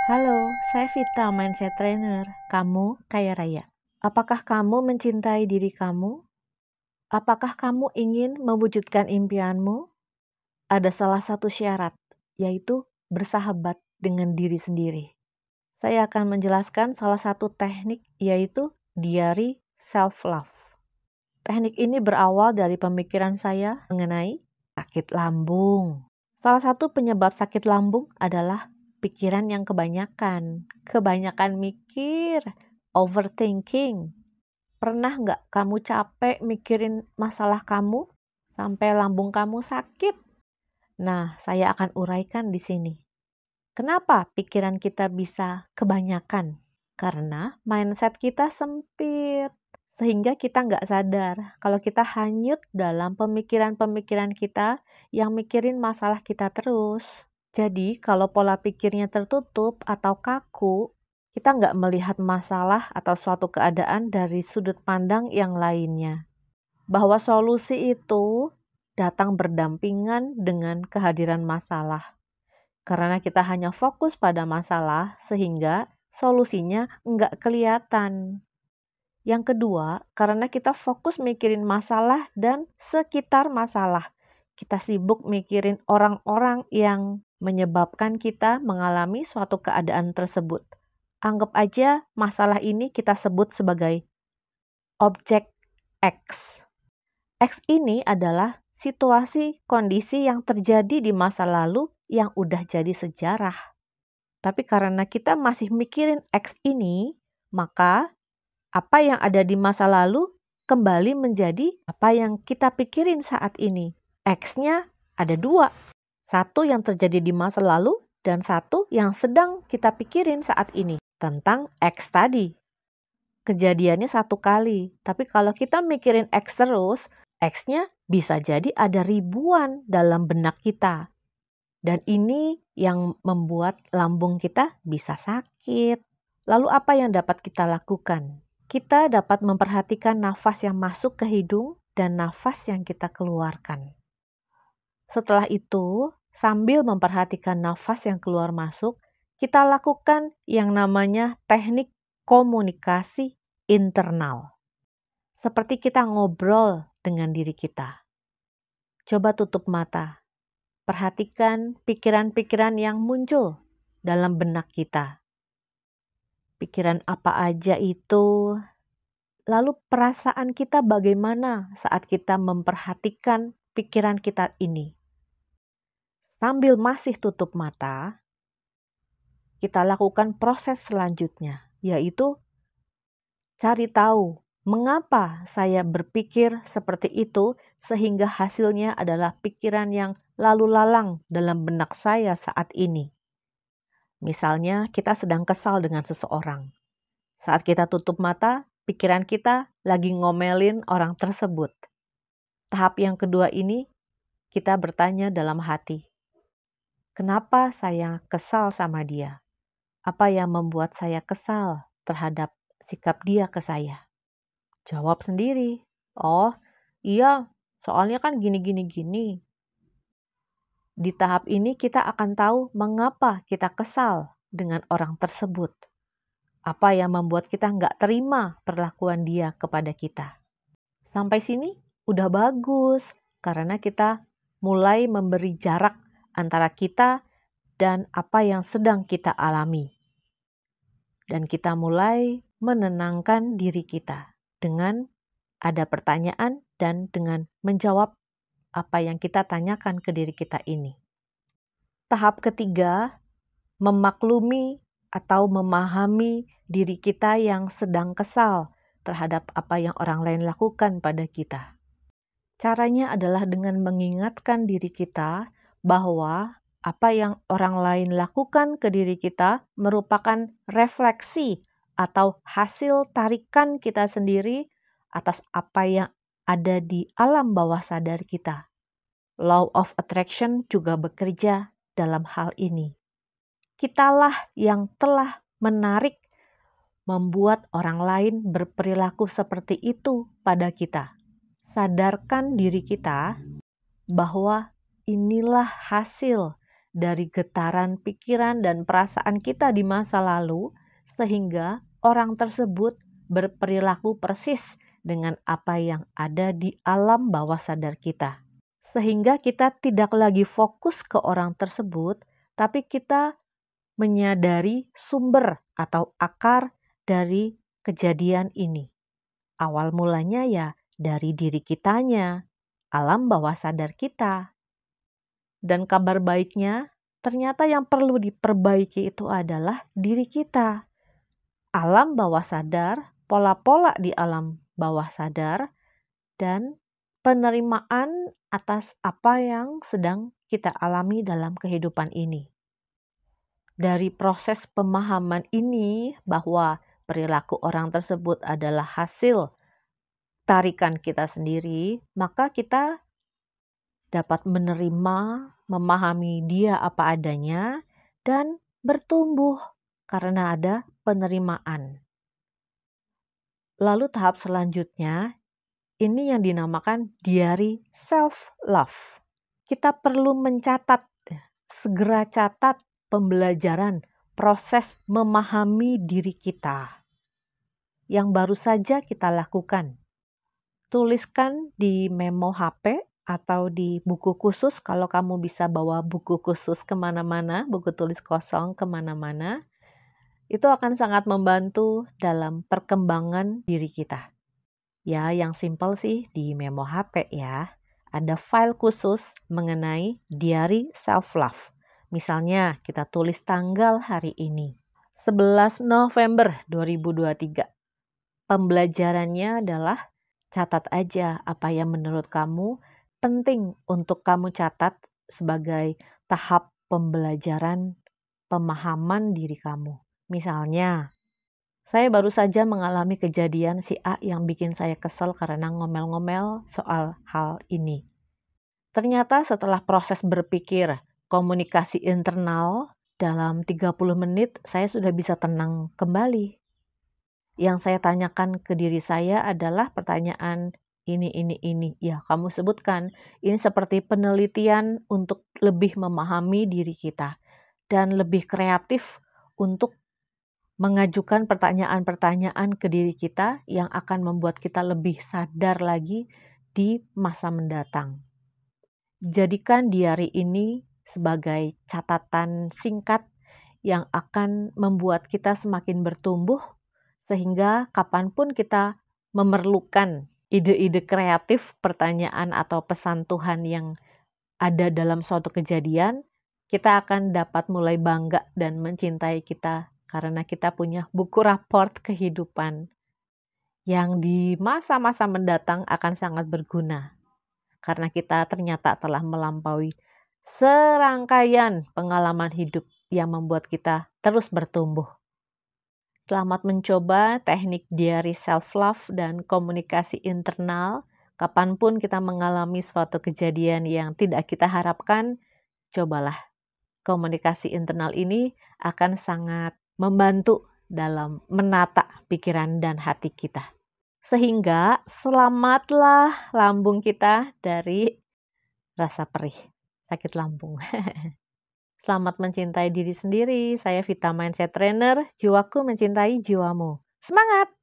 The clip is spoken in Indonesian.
Halo, saya Vita, Mindset Trainer. Kamu kaya raya. Apakah kamu mencintai diri kamu? Apakah kamu ingin mewujudkan impianmu? Ada salah satu syarat, yaitu bersahabat dengan diri sendiri. Saya akan menjelaskan salah satu teknik, yaitu diary self-love. Teknik ini berawal dari pemikiran saya mengenai sakit lambung. Salah satu penyebab sakit lambung adalah pikiran yang kebanyakan mikir, overthinking. Pernah nggak kamu capek mikirin masalah kamu sampai lambung kamu sakit? Nah, saya akan uraikan di sini. Kenapa pikiran kita bisa kebanyakan? Karena mindset kita sempit. Sehingga kita nggak sadar kalau kita hanyut dalam pemikiran-pemikiran kita yang mikirin masalah kita terus. Jadi kalau pola pikirnya tertutup atau kaku, kita nggak melihat masalah atau suatu keadaan dari sudut pandang yang lainnya. Bahwa solusi itu datang berdampingan dengan kehadiran masalah. Karena kita hanya fokus pada masalah sehingga solusinya nggak kelihatan. Yang kedua, karena kita fokus mikirin masalah dan sekitar masalah. Kita sibuk mikirin orang-orang yang menyebabkan kita mengalami suatu keadaan tersebut. Anggap aja masalah ini kita sebut sebagai objek X. X ini adalah situasi kondisi yang terjadi di masa lalu yang udah jadi sejarah. Tapi karena kita masih mikirin X ini, maka apa yang ada di masa lalu kembali menjadi apa yang kita pikirin saat ini. X-nya ada dua. Satu yang terjadi di masa lalu dan satu yang sedang kita pikirin saat ini. Tentang X tadi. Kejadiannya satu kali. Tapi kalau kita mikirin X terus, X-nya bisa jadi ada ribuan dalam benak kita. Dan ini yang membuat lambung kita bisa sakit. Lalu apa yang dapat kita lakukan? Kita dapat memperhatikan nafas yang masuk ke hidung dan nafas yang kita keluarkan. Setelah itu, sambil memperhatikan nafas yang keluar masuk, kita lakukan yang namanya teknik komunikasi internal. Seperti kita ngobrol dengan diri kita. Coba tutup mata. Perhatikan pikiran-pikiran yang muncul dalam benak kita. Pikiran apa aja itu? Lalu perasaan kita bagaimana saat kita memperhatikan pikiran kita ini? Sambil masih tutup mata, kita lakukan proses selanjutnya, yaitu cari tahu mengapa saya berpikir seperti itu sehingga hasilnya adalah pikiran yang lalu lalang dalam benak saya saat ini. Misalnya kita sedang kesal dengan seseorang. Saat kita tutup mata, pikiran kita lagi ngomelin orang tersebut. Tahap yang kedua ini, kita bertanya dalam hati, kenapa saya kesal sama dia? Apa yang membuat saya kesal terhadap sikap dia ke saya? Jawab sendiri, oh iya, soalnya kan gini. Di tahap ini kita akan tahu mengapa kita kesal dengan orang tersebut. Apa yang membuat kita nggak terima perlakuan dia kepada kita. Sampai sini udah bagus, karena kita mulai memberi jarak antara kita dan apa yang sedang kita alami. Dan kita mulai menenangkan diri kita dengan ada pertanyaan dan dengan menjawab apa yang kita tanyakan ke diri kita ini. Tahap ketiga, memaklumi atau memahami diri kita yang sedang kesal terhadap apa yang orang lain lakukan pada kita. Caranya adalah dengan mengingatkan diri kita bahwa apa yang orang lain lakukan ke diri kita merupakan refleksi atau hasil tarikan kita sendiri atas apa yang ada di alam bawah sadar kita. Law of attraction juga bekerja dalam hal ini. Kitalah yang telah menarik, membuat orang lain berperilaku seperti itu pada kita. Sadarkan diri kita bahwa inilah hasil dari getaran pikiran dan perasaan kita di masa lalu, sehingga orang tersebut berperilaku persis dengan apa yang ada di alam bawah sadar kita. Sehingga kita tidak lagi fokus ke orang tersebut, tapi kita menyadari sumber atau akar dari kejadian ini. Awal mulanya ya dari diri kitanya, alam bawah sadar kita. Dan kabar baiknya, ternyata yang perlu diperbaiki itu adalah diri kita. Alam bawah sadar, pola-pola di alam bawah sadar, dan penerimaan atas apa yang sedang kita alami dalam kehidupan ini. Dari proses pemahaman ini bahwa perilaku orang tersebut adalah hasil tarikan kita sendiri, maka kita dapat menerima, memahami dia apa adanya, dan bertumbuh karena ada penerimaan. Lalu tahap selanjutnya, ini yang dinamakan diary self-love. Kita perlu mencatat, segera catat pembelajaran proses memahami diri kita yang baru saja kita lakukan. Tuliskan di memo HP atau di buku khusus kalau kamu bisa bawa buku khusus kemana-mana, buku tulis kosong kemana-mana. Itu akan sangat membantu dalam perkembangan diri kita. Ya, yang simpel sih di memo HP ya. Ada file khusus mengenai diary self-love. Misalnya kita tulis tanggal hari ini, 11 November 2023. Pembelajarannya adalah catat aja apa yang menurut kamu penting untuk kamu catat sebagai tahap pembelajaran pemahaman diri kamu. Misalnya, saya baru saja mengalami kejadian si A yang bikin saya kesel karena ngomel-ngomel soal hal ini. Ternyata setelah proses berpikir komunikasi internal dalam 30 menit saya sudah bisa tenang kembali. Yang saya tanyakan ke diri saya adalah pertanyaan ini. Ya, kamu sebutkan. Ini seperti penelitian untuk lebih memahami diri kita dan lebih kreatif untuk mengajukan pertanyaan-pertanyaan ke diri kita yang akan membuat kita lebih sadar lagi di masa mendatang. Jadikan diary ini sebagai catatan singkat yang akan membuat kita semakin bertumbuh, sehingga kapanpun kita memerlukan ide-ide kreatif, pertanyaan atau pesan Tuhan yang ada dalam suatu kejadian, kita akan dapat mulai bangga dan mencintai kita karena kita punya buku raport kehidupan yang di masa-masa mendatang akan sangat berguna. Karena kita ternyata telah melampaui serangkaian pengalaman hidup yang membuat kita terus bertumbuh. Selamat mencoba teknik diary self-love dan komunikasi internal. Kapanpun kita mengalami suatu kejadian yang tidak kita harapkan, cobalah. Komunikasi internal ini akan sangat membantu dalam menata pikiran dan hati kita. Sehingga selamatlah lambung kita dari rasa perih, sakit lambung. Selamat mencintai diri sendiri. Saya Vita Mindset Trainer, jiwaku mencintai jiwamu. Semangat!